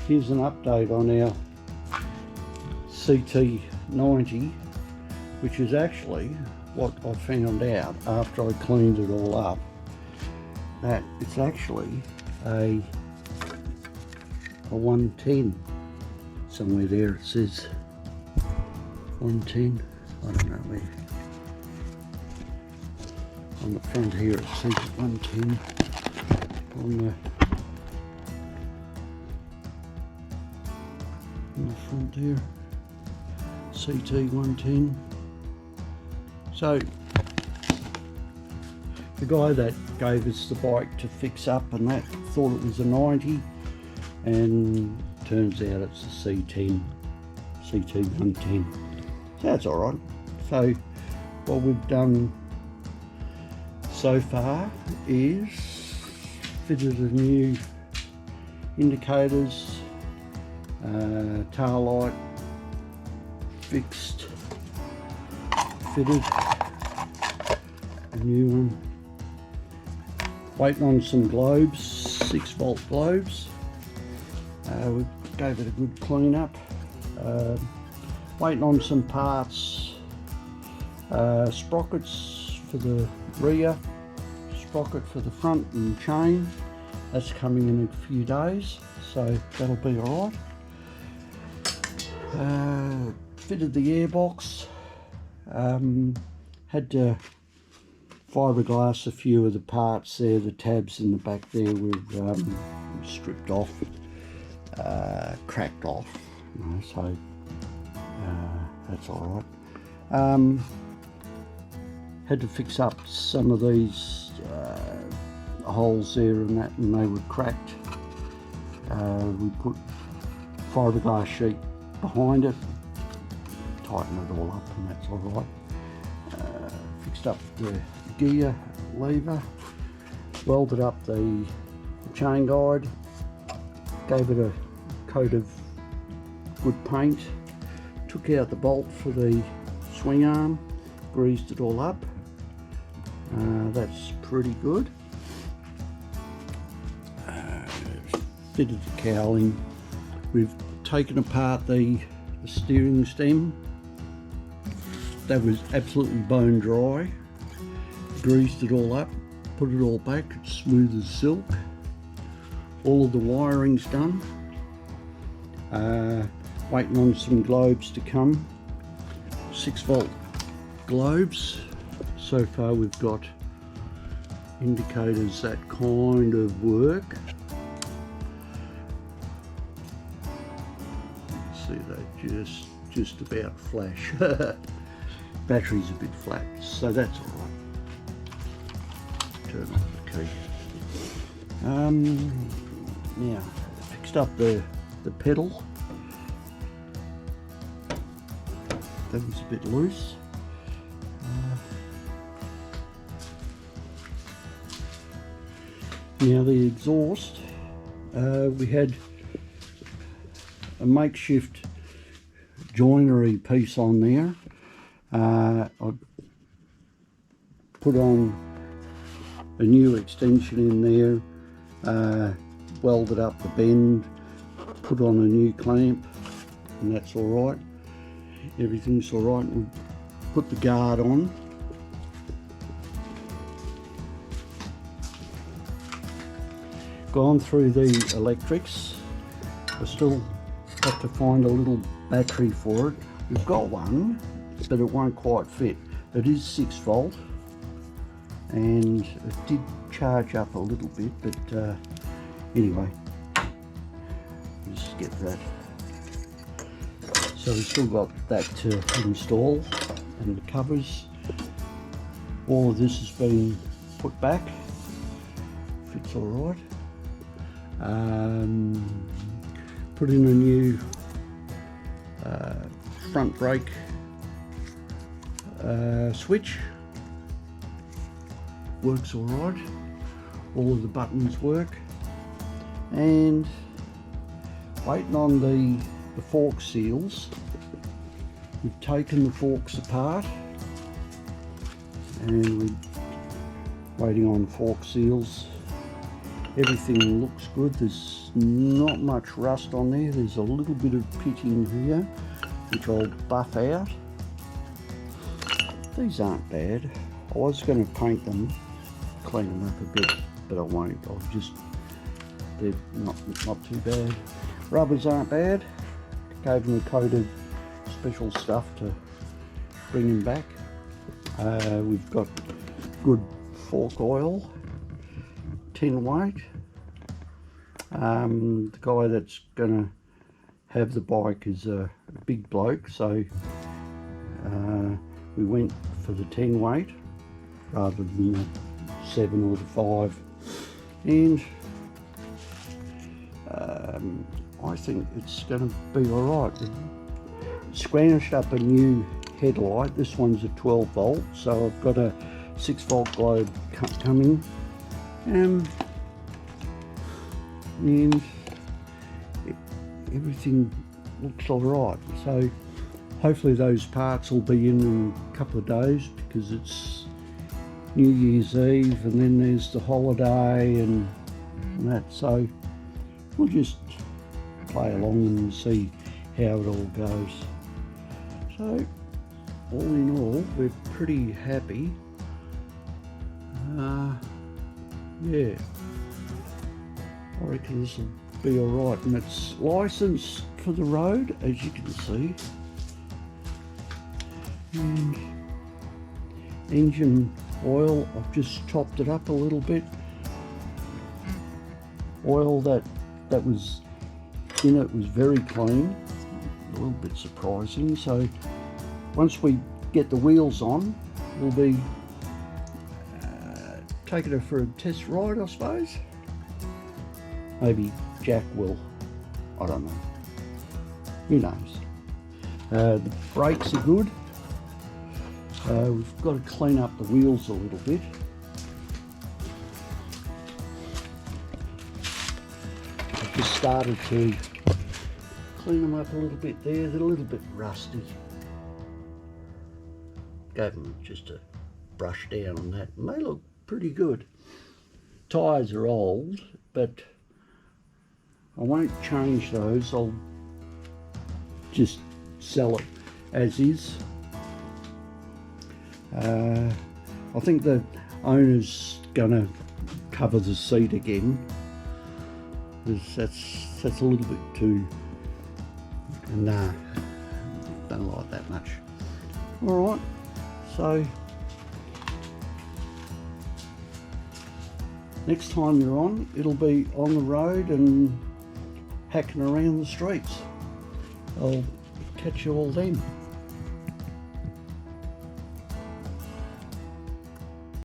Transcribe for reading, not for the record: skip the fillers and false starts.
here's an update on our CT90, which is actually what I found out after I cleaned it all up, that it's actually a 110. Somewhere there it says 110, I don't know where. On the front here it says 110. On the front there, CT110. So the guy that gave us the bike to fix up and that thought it was a 90, and turns out it's a CT110. So that's alright. So what we've done so far is fitted a new indicators, tail light fixed, fitted a new one, waiting on some globes, 6-volt globes. We gave it a good clean up, waiting on some parts, sprockets for the rear, sprocket for the front and chain. That's coming in a few days, so that'll be alright. Fitted the airbox, had to fiberglass a few of the parts there, the tabs in the back there we've stripped off, cracked off, you know, so that's alright. Had to fix up some of these holes there and that, and they were cracked. We put fiberglass sheet behind it, tighten it all up, and that's alright. Fixed up the gear lever, welded up the chain guide, gave it a coat of good paint, took out the bolt for the swing arm, greased it all up. That's pretty good. Fitted the cowling. We've taken apart the steering stem. That was absolutely bone dry. Greased it all up, put it all back, it's smooth as silk. All of the wiring's done. Waiting on some globes to come, 6-volt globes. So far we've got indicators that kind of work. See, they just about flash. Battery's a bit flat, so that's all right. Turn off the key. Now, fixed up the pedal. That was a bit loose. Now the exhaust, we had a makeshift joinery piece on there. I put on a new extension in there, welded up the bend, put on a new clamp, and that's alright. Everything's alright. We put the guard on. Gone through the electrics. I still have to find a little battery for it. We've got one, but it won't quite fit. It is 6-volt, and it did charge up a little bit, but anyway, just get that. So we've still got that to install, and the covers. All of this has been put back. Fits all right. Put in a new front brake switch. Works all right. All of the buttons work. And waiting on the fork seals. We've taken the forks apart, and we're waiting on fork seals. everything looks good. There's not much rust on there. There's a little bit of pitting here, which I'll buff out. These aren't bad. I was going to paint them, clean them up a bit, but I won't. They're not too bad. Rubbers aren't bad. Gave them a coat of special stuff to bring them back. We've got good fork oil, 10 weight. The guy that's going to have the bike is a big bloke, so we went for the 10 weight rather than the 7 or the 5, and I think it's going to be alright. Scratched up a new headlight. This one's a 12 volt, so I've got a 6 volt globe coming, and everything looks alright. So hopefully those parts will be in a couple of days, because it's New Year's Eve and then there's the holiday and that, so we'll just play along and see how it all goes. So all in all, we're pretty happy. Yeah, I reckon this will be alright, and it's licensed for the road, as you can see. And engine oil, I've just topped it up a little bit. Oil that was in it was very clean, a little bit surprising. So once we get the wheels on, we'll be taking her for a test ride, I suppose. Maybe Jack will, I don't know, who knows. The brakes are good. We've got to clean up the wheels a little bit. I've just started to clean them up a little bit there. They're a little bit rusty. Gave them just a brush down on that, and they look pretty good. Tyres are old, but I won't change those. I'll just sell it as is. I think the owner's gonna cover the seat again, because that's a little bit too, nah, don't like that much. Alright, so next time you're on, it'll be on the road and hacking around the streets. I'll catch you all then.